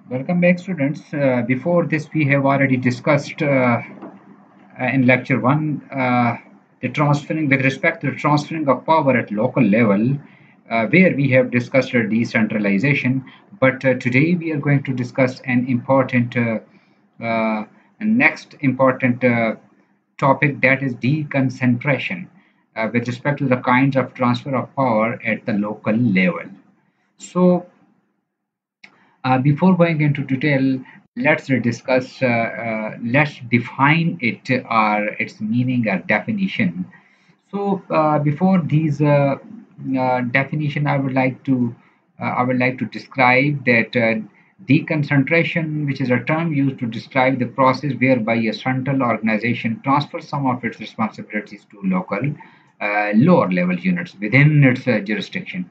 Welcome back, students. Before this, we have already discussed in lecture one the transferring with respect to the transferring of power at local level, where we have discussed decentralization. But today we are going to discuss an important uh, next important topic, that is deconcentration, with respect to the kinds of transfer of power at the local level. So before going into detail, let's define it or its meaning or definition. So before these definition, I would like to describe that deconcentration, which is a term used to describe the process whereby a central organization transfers some of its responsibilities to local lower level units within its jurisdiction.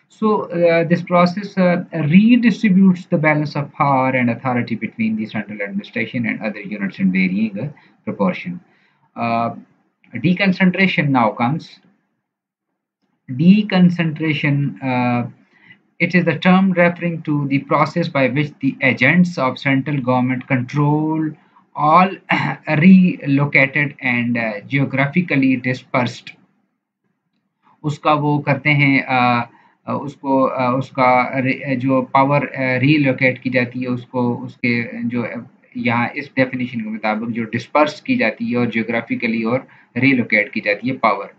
So this process redistributes the balance of power and authority between the central administration and other units in varying proportion. Uh, Deconcentration now comes. Deconcentration, it is the term referring to the process by which the agents of central government control all relocated and geographically dispersed उसका वो करते हैं उसको उसका जो power relocate की जाती है उसको उसके जो यहाँ इस डेफिनेशन के मुताबिक जो डिस्पर्स की जाती है और जियोग्राफिकली और रीलोकेट की जाती है पावर।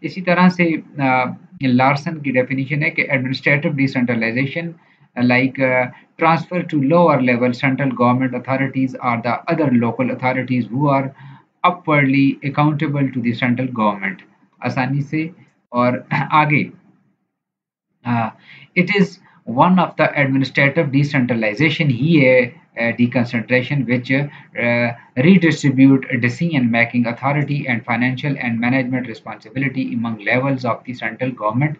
इसी तरह से लार्सन की डेफिनेशन है कि administrative decentralisation like transfer to lower level central government authorities or the other local authorities who are upwardly accountable to the central government। आसानी से और आगे it is one of the administrative decentralization here deconcentration which redistribute decision making authority and financial and management responsibility among levels of the central government.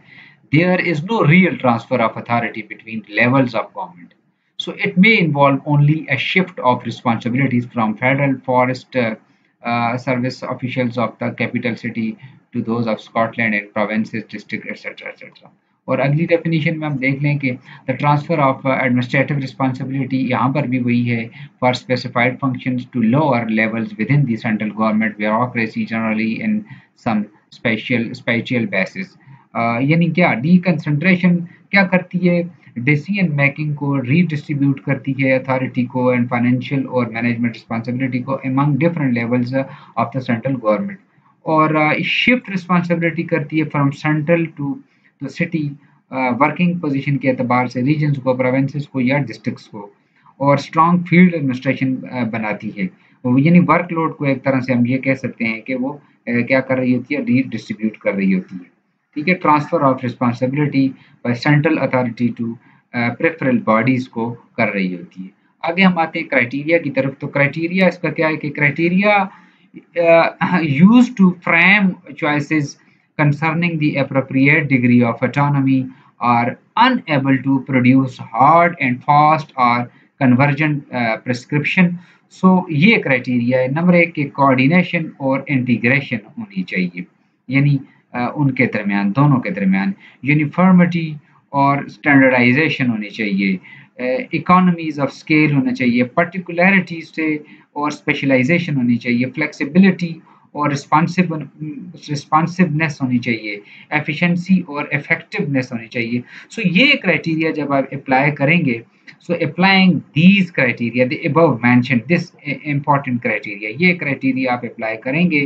There is no real transfer of authority between levels of government, so it may involve only a shift of responsibilities from federal forest service officials of the capital city to those of Scotland and provinces, district, etc. etc. और अगली definition में हम देख लें कि the transfer of administrative responsibility यहाँ पर भी वही है for specified functions to lower levels within the central government bureaucracy generally in some special basis. यानी क्या डीकंसंट्रेशन क्या करती है, डिसीजन मेकिंग को रीडिस्ट्रीब्यूट करती है अथॉरिटी को एंड फाइनेंशियल और मैनेजमेंट रिस्पॉन्सिबिलिटी को among different levels of the central government, और शिफ्ट रिस्पॉन्सिबिलिटी करती है फ्रॉम सेंट्रल टू तो सिटी वर्किंग पोजीशन के एतबार से रीजन्स को, प्रोविंसेस को या डिस्ट्रिक्ट्स को, और स्ट्रॉन्ग फील्ड एडमिनिस्ट्रेशन बनाती है। यानी वर्कलोड को एक तरह से हम ये कह सकते हैं कि वो क्या कर रही होती है, रीडिस्ट्रीब्यूट कर रही होती है। ठीक है, transfer of responsibility by central authority to peripheral bodies को कर रही होती है। आगे हम आते हैं क्राइटेरिया की तरफ। तो क्राइटेरिया इसका क्या है कि criteria use to frame choices concerning the appropriate degree of autonomy are unable to produce hard and fast or convergent prescription। सो ये क्राइटेरिया है। नंबर एक के कोऑर्डिनेशन और इंटीग्रेशन होनी चाहिए, यानी उनके दरमियान, दोनों के दरमियान यूनिफॉर्मिटी और स्टैंडर्डाइजेशन होनी चाहिए, इकोनॉमीज ऑफ स्केल होना चाहिए, पर्टिकुलरिटीज से और स्पेशलाइजेशन होनी चाहिए, फ्लेक्सिबिलिटी और रिस्पॉन्सिवनेस होनी चाहिए, एफिशिएंसी और इफेक्टिवनेस होनी चाहिए। सो ये क्राइटेरिया जब आप अप्लाई करेंगे, so applying these criteria the above mentioned this important criteria, ये criteria आप apply करेंगे,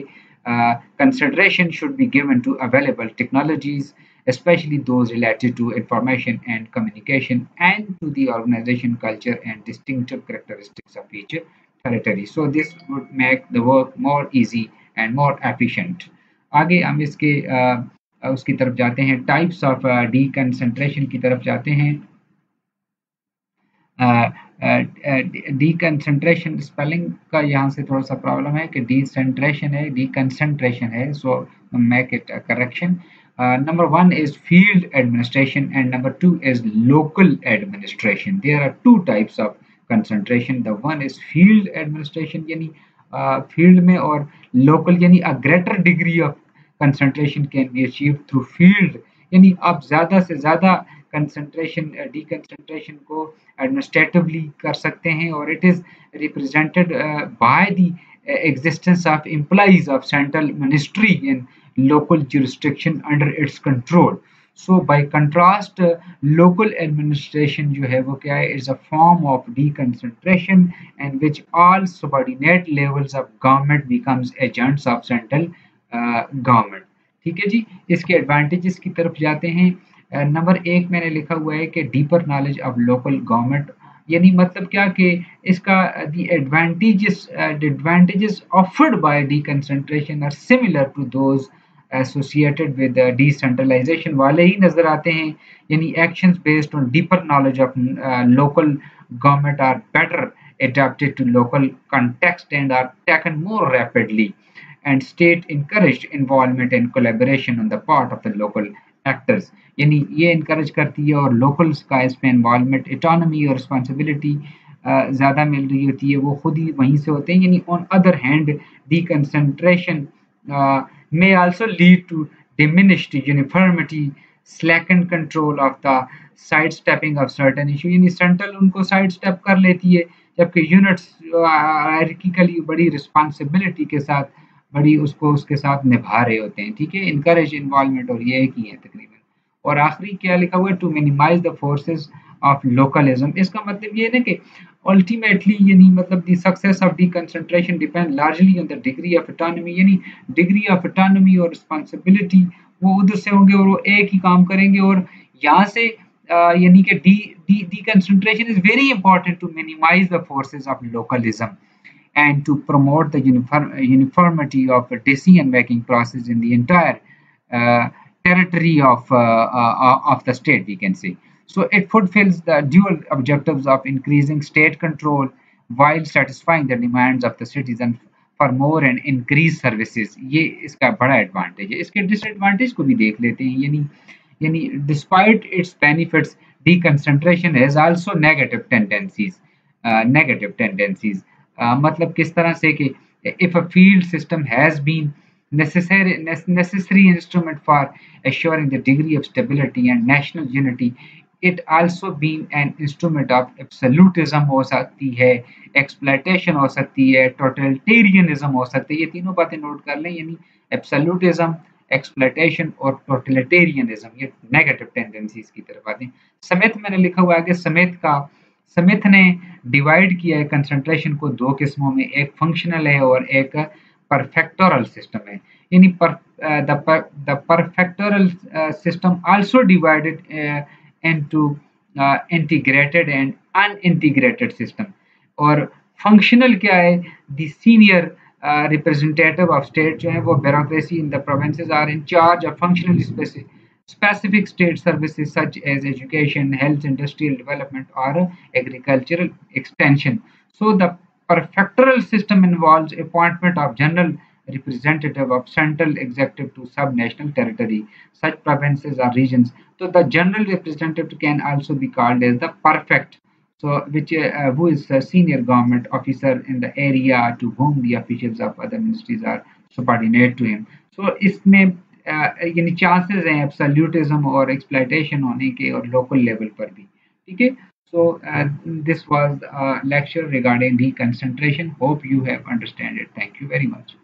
consideration should be given to available technologies especially those related to information and communication and to the organization culture and distinctive characteristics of each territory, so this would make the work more easy and more efficient। आगे हम इसके उसकी तरफ जाते हैं, types of डीकंसंट्रेशन की तरफ जाते हैं। डीकंसंट्रेशन स्पेलिंग का यहाँ से थोड़ा सा प्रॉब्लम है कि डिसेंट्रेशन है, डीकंसंट्रेशन है, so make it correction. Number one is field administration and number two is local administration. There are two types of concentration. The one is field administration, यानी field में, और local यानी a greater degree of concentration can be achieved through field, यानी आप ज़्यादा से ज़्यादा concentration डीकंसंट्रेशन को एडमिनिस्ट्रेटिवली कर सकते हैं, और it is represented by the existence of employees of central ministry in local jurisdiction under its control. So by contrast, local administration जो है वो क्या है, is a form of deconcentration in which all subordinate levels of government becomes agents of central government. ठीक है जी, इसके advantages की तरफ जाते हैं। नंबर एक मैंने लिखा हुआ है कि deeper knowledge of local government, यानी मतलब क्या कि इसका the advantages offered by deconcentration are similar to those associated with decentralization वाले ही नजर आते हैं। यानी actions based on deeper knowledge of local government are better adapted to local context and are taken more rapidly, and state encouraged involvement and collaboration on the part of the local actors। यानी ये encourage करती है, और locals का इसमें involvement, इटोनमी और responsibility ज़्यादा मिल रही होती है, वो खुद ही वहीं से होते हैं। यानी on other hand deconcentration may also lead to diminished uniformity, slackened control of the sidestepping of certain issue। यानी सेंट्रल उनको साइड स्टेप कर लेती है, जबकि यूनिट्स हायरार्किकली बड़ी रिस्पॉन्सिबिलिटी के साथ बड़ी उसको उसके साथ निभा रहे होते हैं। ठीक है, इनकरेज इन्वॉल्वमेंट, और ये एक ही है तकरीबन। और आखिरी क्या लिखा हुआ है, to minimize the forces of localism. इसका मतलब ये है ना कि अल्टीमेटली यानी मतलब the success of deconcentration depend largely on the degree of autonomy. यानी डिग्री ऑफ ऑटोनॉमी और रिस्पांसिबिलिटी वो उधर से होंगे और वो एक ही काम करेंगे, और यहाँ से यानी कि deconcentration is very important to minimize the forces of localism and to promote the uniformity of the decision making process in the entire uh, territory of the state, we can say. So it fulfills the dual objectives of increasing state control while satisfying the demands of the citizen for more and increased services। ये इसका बड़ा advantage है। इसके disadvantage को भी देख लेते हैं। यानी despite its benefits, deconcentration has also negative tendencies। मतलब किस तरह से कि if a field system has been necessary instrument for assuring the degree of stability and national unity, it also been an instrument of absolutism हो सकती है, exploitation हो सकती है, totalitarianism हो सकती है। ये तीनों बातें नोट कर लें, यानी absolutism, exploitation और totalitarianism, ये नेगेटिव टेंडेंसीज की तरफ आते हैं। समेत मैंने लिखा हुआ है कि स्मिथ ने डिवाइड किया है कंसंट्रेशन को दो किस्मों में, एक फंक्शनल है और एक परफेक्टोरल सिस्टम है। यानी the prefectoral system also divided into integrated and unintegrated system. और फंक्शनल क्या है, the senior representative of state जो है वो bureaucracy in the provinces are in charge of functionally specific state services such as education, health, industrial development, or agricultural extension. So the prefectural system involves appointment of general representative of central executive to sub-national territory, such provinces or regions. So the general representative can also be called as the prefect, so which who is a senior government officer in the area to whom the officials of other ministries are subordinate to him। So इसमें यानी chances हैं absolutism और exploitation होने के, और local level पर भी। ठीक है, so this was lecture regarding D concentration. Hope you have understand it. Thank you very much.